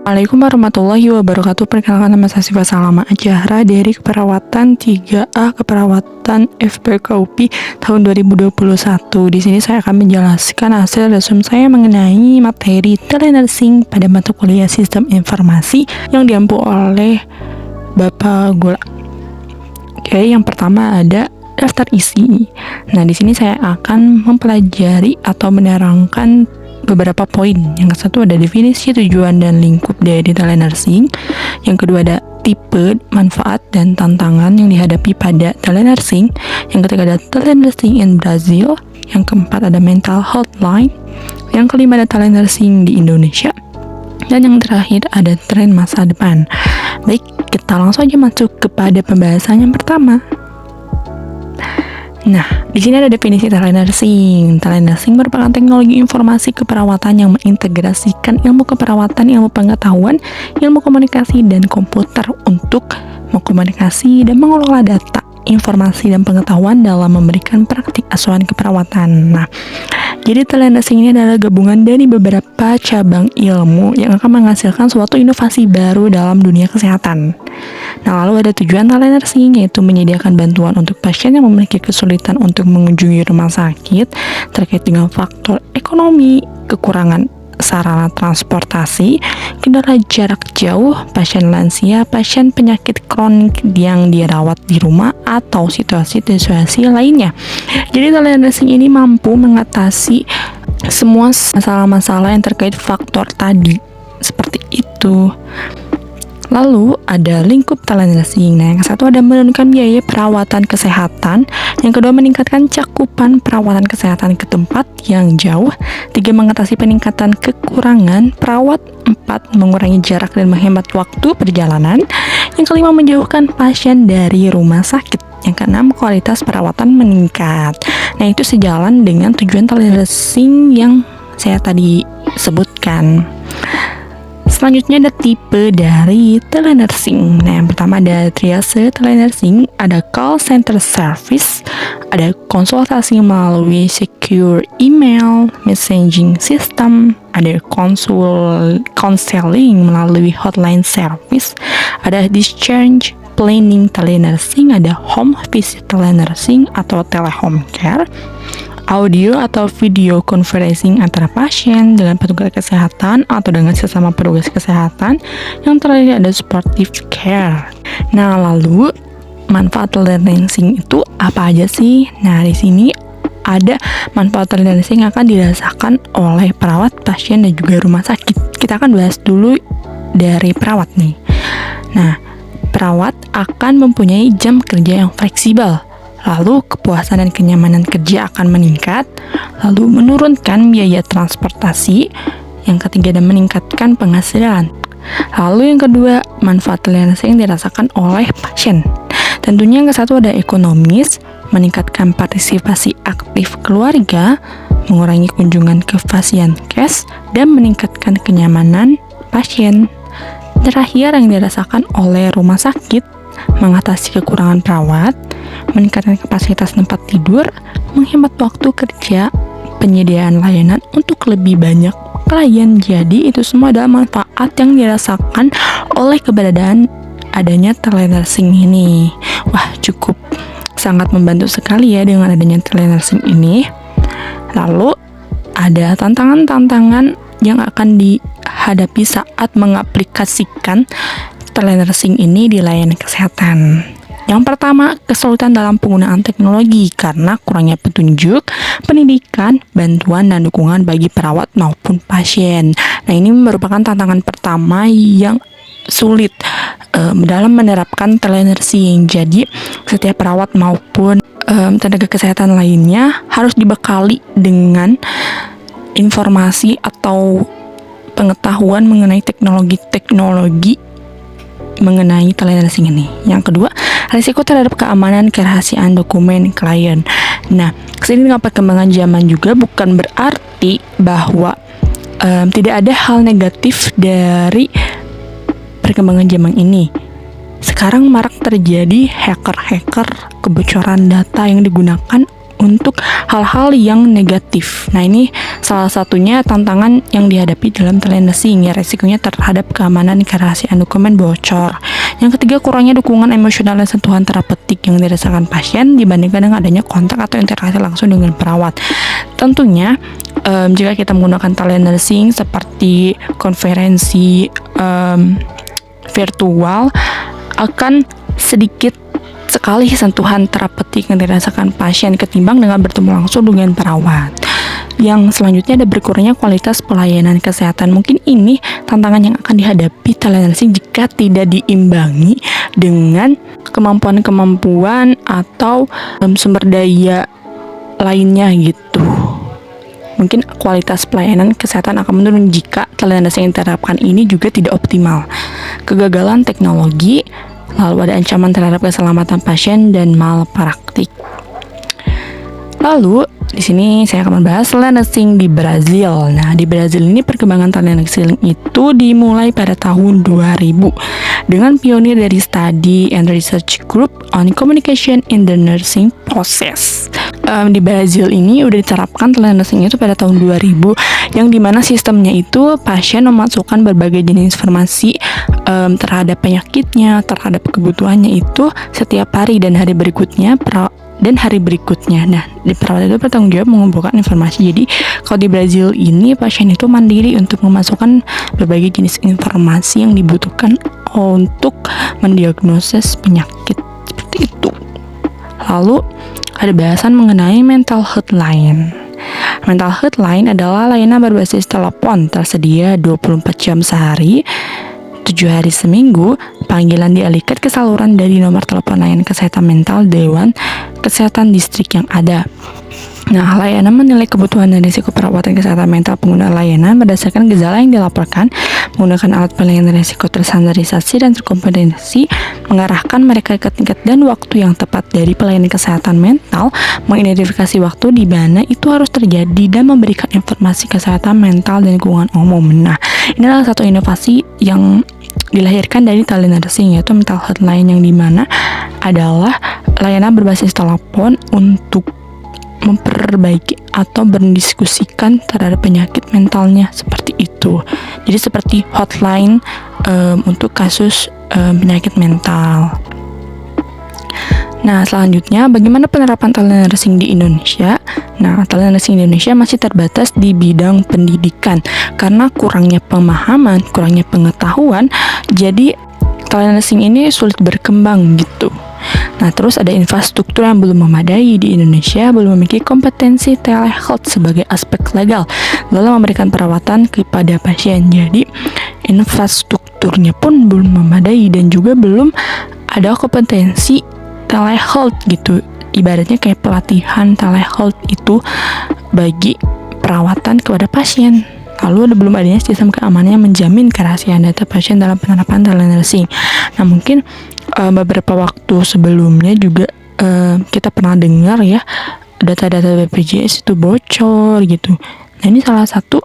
Assalamualaikum warahmatullahi wabarakatuh. Perkenalkan, nama saya Siva Salama Ajahra dari Keperawatan 3A Keperawatan FPKUPI tahun 2021. Di sini saya akan menjelaskan hasil resume saya mengenai materi telenursing pada mata kuliah Sistem Informasi yang diampu oleh Bapak Gula. Oke, yang pertama ada daftar isi. Nah, di sini saya akan mempelajari atau menerangkan beberapa poin. Yang satu ada definisi, tujuan, dan lingkup dari telenursing. Yang kedua ada tipe, manfaat, dan tantangan yang dihadapi pada telenursing. Yang ketiga ada telenursing in Brazil. Yang keempat ada mental health line. Yang kelima ada telenursing di Indonesia. Dan yang terakhir ada tren masa depan. Baik, kita langsung aja masuk kepada pembahasan yang pertama. Nah, di sini ada definisi telenursing. Telenursing merupakan teknologi informasi keperawatan yang mengintegrasikan ilmu keperawatan, ilmu pengetahuan, ilmu komunikasi, dan komputer untuk mengkomunikasi dan mengelola data, informasi, dan pengetahuan dalam memberikan praktik asuhan keperawatan. Nah, jadi telenursing ini adalah gabungan dari beberapa cabang ilmu yang akan menghasilkan suatu inovasi baru dalam dunia kesehatan. Nah, lalu ada tujuan telenursing, yaitu menyediakan bantuan untuk pasien yang memiliki kesulitan untuk mengunjungi rumah sakit terkait dengan faktor ekonomi, kekurangan sarana transportasi, kendala jarak jauh, pasien lansia, pasien penyakit kronik yang dirawat di rumah, atau situasi-situasi lainnya. Jadi telenursing ini mampu mengatasi semua masalah-masalah yang terkait faktor tadi, seperti itu. Lalu ada lingkup telenursing. Nah, yang satu ada menurunkan biaya perawatan kesehatan. Yang kedua meningkatkan cakupan perawatan kesehatan ke tempat yang jauh. 3 mengatasi peningkatan kekurangan perawat. 4 mengurangi jarak dan menghemat waktu perjalanan. Yang kelima menjauhkan pasien dari rumah sakit. Yang keenam kualitas perawatan meningkat. Nah, itu sejalan dengan tujuan telenursing yang saya tadi sebutkan. Selanjutnya ada tipe dari telenursing. Nah, yang pertama ada triase telenursing, ada call center service, ada konsultasi melalui secure email, messaging system, ada counseling melalui hotline service, ada discharge planning telenursing, ada home visit telenursing atau telehome care, audio atau video conferencing antara pasien dengan petugas kesehatan atau dengan sesama petugas kesehatan. Yang terakhir ada supportive care. Nah, lalu manfaat telenursing itu apa aja sih? Nah, di sini ada manfaat telenursing yang akan dirasakan oleh perawat, pasien, dan juga rumah sakit. Kita akan bahas dulu dari perawat nih. Nah, perawat akan mempunyai jam kerja yang fleksibel. Lalu kepuasan dan kenyamanan kerja akan meningkat, lalu menurunkan biaya transportasi, yang ketiga dan meningkatkan penghasilan. Lalu yang kedua, manfaat telenursing yang dirasakan oleh pasien. Tentunya yang kesatu ada ekonomis, meningkatkan partisipasi aktif keluarga, mengurangi kunjungan ke Fasiankes, dan meningkatkan kenyamanan pasien. Terakhir yang dirasakan oleh rumah sakit, mengatasi kekurangan perawat, meningkatkan kapasitas tempat tidur, menghemat waktu kerja, penyediaan layanan untuk lebih banyak klien. Jadi itu semua adalah manfaat yang dirasakan oleh keberadaan adanya telenursing ini. Wah, cukup sangat membantu sekali ya dengan adanya telenursing ini. Lalu ada tantangan-tantangan yang akan dihadapi saat mengaplikasikan telenursing ini di layanan kesehatan. Yang pertama, kesulitan dalam penggunaan teknologi karena kurangnya petunjuk, pendidikan, bantuan, dan dukungan bagi perawat maupun pasien. Nah, ini merupakan tantangan pertama yang sulit dalam menerapkan telenursing. Jadi, setiap perawat maupun tenaga kesehatan lainnya harus dibekali dengan informasi atau pengetahuan mengenai teknologi mengenai telenursing ini. Yang kedua, risiko terhadap keamanan kerahasiaan dokumen klien. Nah, kesini dengan perkembangan zaman juga bukan berarti bahwa tidak ada hal negatif dari perkembangan zaman ini. Sekarang marak terjadi hacker-hacker kebocoran data yang digunakan untuk hal-hal yang negatif. Nah, ini salah satunya tantangan yang dihadapi dalam telemedicine ya, resikonya terhadap keamanan kerahasiaan dokumen bocor. Yang ketiga, kurangnya dukungan emosional dan sentuhan terapeutik yang dirasakan pasien dibandingkan dengan adanya kontak atau interaksi langsung dengan perawat. Tentunya jika kita menggunakan telemedicine seperti konferensi virtual, akan sedikit sekali sentuhan terapeutik yang dirasakan pasien ketimbang dengan bertemu langsung dengan perawat. Yang selanjutnya ada berkurangnya kualitas pelayanan kesehatan. Mungkin ini tantangan yang akan dihadapi telemedicine jika tidak diimbangi dengan kemampuan-kemampuan atau sumber daya lainnya gitu. Mungkin kualitas pelayanan kesehatan akan menurun jika telemedicine yang diterapkan ini juga tidak optimal. Kegagalan teknologi, lalu ada ancaman terhadap keselamatan pasien dan malpraktik. Lalu di sini saya akan membahas telemedicine di Brazil. Nah, di Brazil ini perkembangan telemedicine itu dimulai pada tahun 2000 dengan pionir dari Study and Research Group on Communication in the Nursing Process. Di Brazil ini udah diterapkan telemedicine itu pada tahun 2000, yang dimana sistemnya itu pasien memasukkan berbagai jenis informasi terhadap penyakitnya, terhadap kebutuhannya itu setiap hari dan hari berikutnya. Nah, di perawat itu bertanggung jawab mengumpulkan informasi. Jadi, kalau di Brazil ini pasien itu mandiri untuk memasukkan berbagai jenis informasi yang dibutuhkan untuk mendiagnosis penyakit seperti itu. Lalu ada bahasan mengenai mental hotline. Mental hotline adalah layanan berbasis telepon tersedia 24 jam sehari, 7 hari seminggu. Panggilan dialihkan ke saluran dari nomor telepon layanan kesehatan mental Dewan Kesehatan Distrik yang ada. Nah, layanan menilai kebutuhan dan risiko perawatan kesehatan mental pengguna layanan berdasarkan gejala yang dilaporkan, menggunakan alat penilaian risiko terstandarisasi dan terkompetensi, mengarahkan mereka ke tingkat dan waktu yang tepat dari pelayanan kesehatan mental, mengidentifikasi waktu di mana itu harus terjadi, dan memberikan informasi kesehatan mental dan lingkungan umum. Nah, ini adalah satu inovasi yang dilahirkan dari telemedicine, yaitu mental hotline, yang dimana adalah layanan berbasis telepon untuk memperbaiki atau berdiskusikan terhadap penyakit mentalnya, seperti itu. Jadi seperti hotline untuk kasus penyakit mental. Nah, selanjutnya bagaimana penerapan telemedicine di Indonesia? Nah, telemedicine di Indonesia masih terbatas di bidang pendidikan karena kurangnya pemahaman, kurangnya pengetahuan. Jadi telemedicine ini sulit berkembang gitu. Nah, terus ada infrastruktur yang belum memadai di Indonesia, belum memiliki kompetensi telehealth sebagai aspek legal dalam memberikan perawatan kepada pasien. Jadi, infrastrukturnya pun belum memadai dan juga belum ada kompetensi telehealth gitu. Ibaratnya kayak pelatihan telehealth itu bagi perawatan kepada pasien. Lalu belum adanya sistem keamanan yang menjamin kerahasiaan data pasien dalam penerapan telemedicine. Nah, mungkin beberapa waktu sebelumnya juga kita pernah dengar ya, data-data BPJS itu bocor gitu. Nah, ini salah satu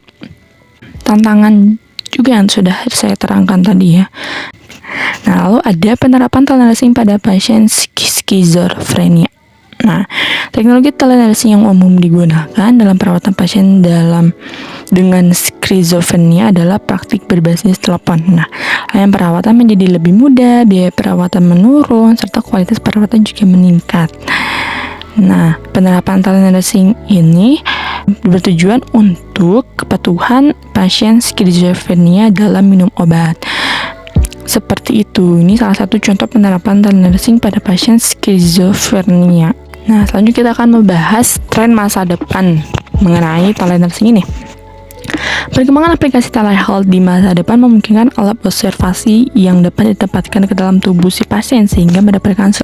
tantangan juga yang sudah saya terangkan tadi ya. Nah, lalu ada penerapan telemedicine pada pasien skizofrenia. Nah, teknologi telemedicine yang umum digunakan dalam perawatan pasien dengan skizofrenia adalah praktik berbasis telepon. Nah, layanan perawatan menjadi lebih mudah, biaya perawatan menurun, serta kualitas perawatan juga meningkat. Nah, penerapan telemedicine ini bertujuan untuk kepatuhan pasien skizofrenia dalam minum obat. Seperti itu. Ini salah satu contoh penerapan telemedicine pada pasien skizofrenia. Nah, selanjutnya kita akan membahas tren masa depan mengenai telemedicine ini. Perkembangan aplikasi telehealth di masa depan memungkinkan alat observasi yang dapat ditempatkan ke dalam tubuh si pasien sehingga mendapatkan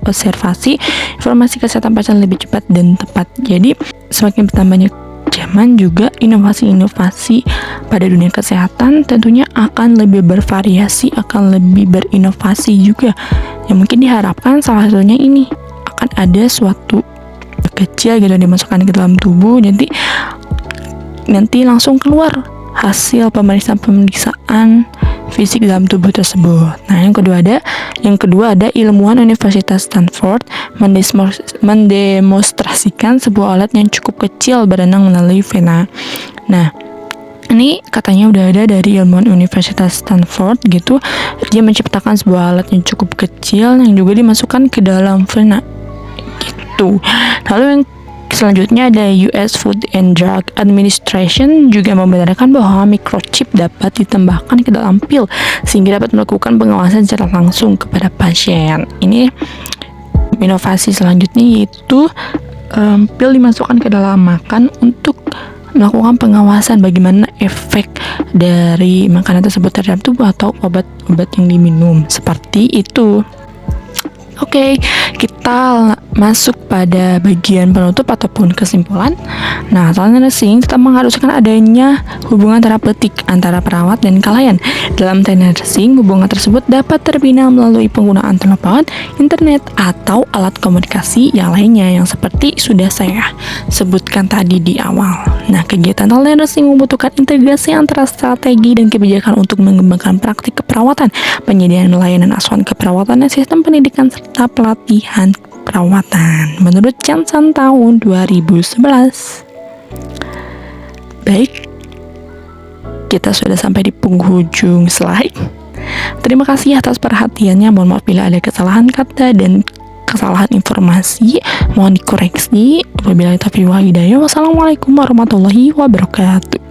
observasi informasi kesehatan pasien lebih cepat dan tepat. Jadi, semakin bertambahnya zaman juga inovasi-inovasi pada dunia kesehatan tentunya akan lebih bervariasi, akan lebih berinovasi juga. Yang mungkin diharapkan salah satunya ini akan ada suatu kecil gitu dimasukkan ke dalam tubuh, jadi nanti langsung keluar hasil pemeriksaan fisik dalam tubuh tersebut. Nah, yang kedua ada Yang kedua ada ilmuwan Universitas Stanford mendemonstrasikan sebuah alat yang cukup kecil berenang melalui vena. Nah, ini katanya udah ada dari ilmuwan Universitas Stanford gitu. Dia menciptakan sebuah alat yang cukup kecil yang juga dimasukkan ke dalam vena gitu. Lalu yang selanjutnya ada US Food and Drug Administration juga membenarkan bahwa microchip dapat ditambahkan ke dalam pil sehingga dapat melakukan pengawasan secara langsung kepada pasien. Ini inovasi selanjutnya yaitu pil dimasukkan ke dalam makan untuk melakukan pengawasan bagaimana efek dari makanan tersebut terhadap tubuh atau obat-obat yang diminum. Seperti itu. Oke, kita masuk pada bagian penutup ataupun kesimpulan. Nah, telenursing tetap mengharuskan adanya hubungan terapeutik antara perawat dan klien. Dalam telenursing, hubungan tersebut dapat terbina melalui penggunaan telepon, internet, atau alat komunikasi yang lainnya yang seperti sudah saya sebutkan tadi di awal. Nah, kegiatan telenursing membutuhkan integrasi antara strategi dan kebijakan untuk mengembangkan praktik keperawatan, penyediaan layanan asuhan keperawatan, dan sistem pendidikan serta pelatihan perawatan menurut Johnson tahun 2011. Baik, kita sudah sampai di penghujung slide. Terima kasih atas perhatiannya. Mohon maaf bila ada kesalahan kata dan kesalahan informasi, mohon dikoreksi. Wabillahi taufiq wal hidayah. Wassalamualaikum warahmatullahi wabarakatuh.